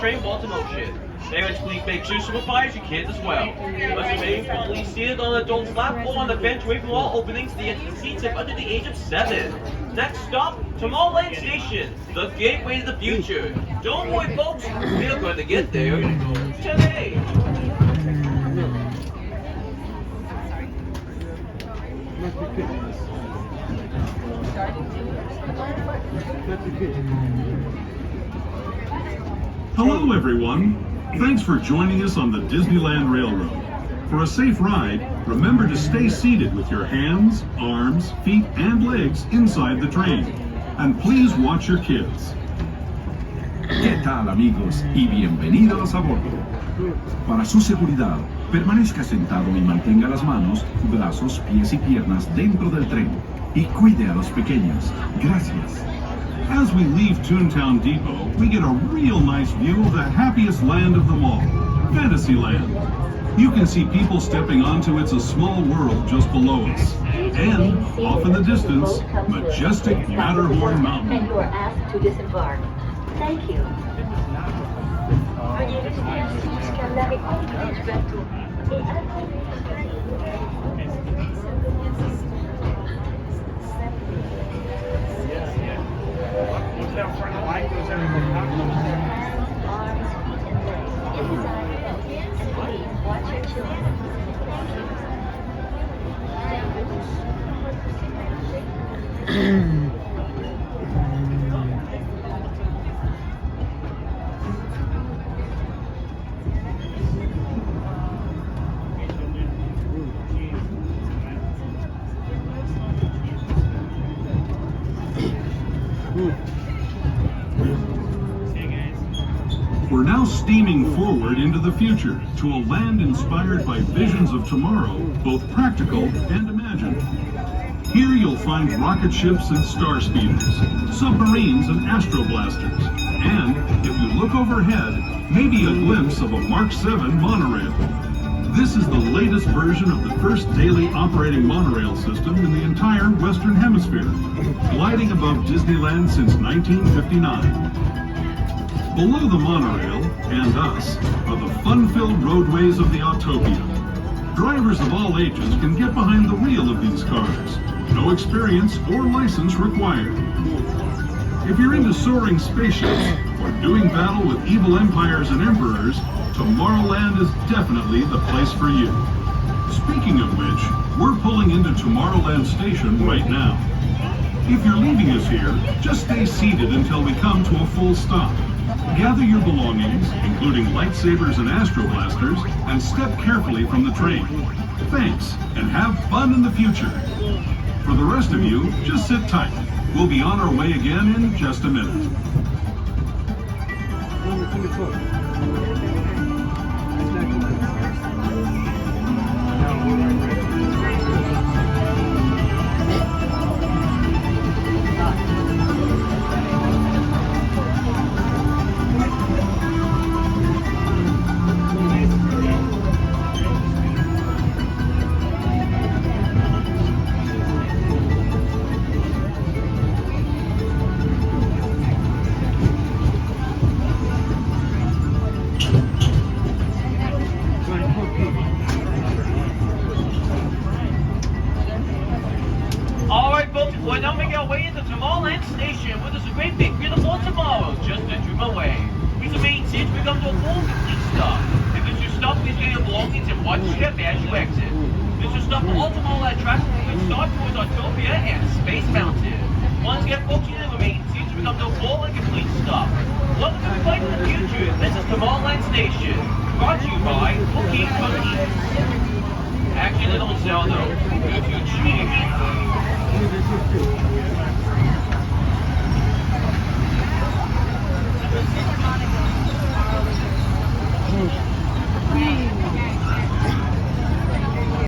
Train Baltimore shit. Parents, please make sure supervise your kids as well. Must remain fully seated on adults' lap or on the bench away from all openings to enter the seats if under the age of 7. Next stop, Tomorrowland Station, the gateway to the future. Don't worry, folks, we're going to get there today. Hello, everyone. Thanks for joining us on the Disneyland Railroad. For a safe ride, remember to stay seated with your hands, arms, feet, and legs inside the train. And please watch your kids. ¿Qué tal, amigos? Y bienvenidos a bordo. Para su seguridad, permanezca sentado y mantenga las manos, brazos, pies y piernas dentro del tren. Y cuide a los pequeños. Gracias. As we leave Toontown Depot, we get a real nice view of the happiest land of them all, Fantasyland. You can see people stepping onto It's a Small World just below us. And, off in the distance, majestic Matterhorn Mountain. And you are asked to disembark. Thank you. We're now steaming forward into the future to a land inspired by visions of tomorrow, both practical and imagined. Here you'll find rocket ships and star speeders, submarines and astroblasters, and, if you look overhead, maybe a glimpse of a Mark 7 monorail. This is the latest version of the first daily operating monorail system in the entire Western Hemisphere, gliding above Disneyland since 1959. Below the monorail, and us, are the fun-filled roadways of the Autopia. Drivers of all ages can get behind the wheel of these cars. No experience or license required. If you're into soaring spaceships or doing battle with evil empires and emperors, Tomorrowland is definitely the place for you. Speaking of which, we're pulling into Tomorrowland Station right now. If you're leaving us here, just stay seated until we come to a full stop. Gather your belongings, including lightsabers and astroblasters, and step carefully from the train. Thanks, and have fun in the future. For the rest of you, just sit tight. We'll be on our way again in just a minute. Alright folks, we're now making our way into Tomorrowland Station, where there's a great big beautiful tomorrow just a trip away. These are main seats, we come to a full complete stop. If it's your stop, please get your belongings and watch your step as you exit. This is stop for all Tomorrowland attractions, including Star Tours, Autopia, and Space Mountain. Once again, folks, you know the main seats, we come to a full and complete stop. Welcome everybody to the future. This is Tomorrowland Station, brought to you by Cookie Cookies. Actually, they don't sell though. If you cheat.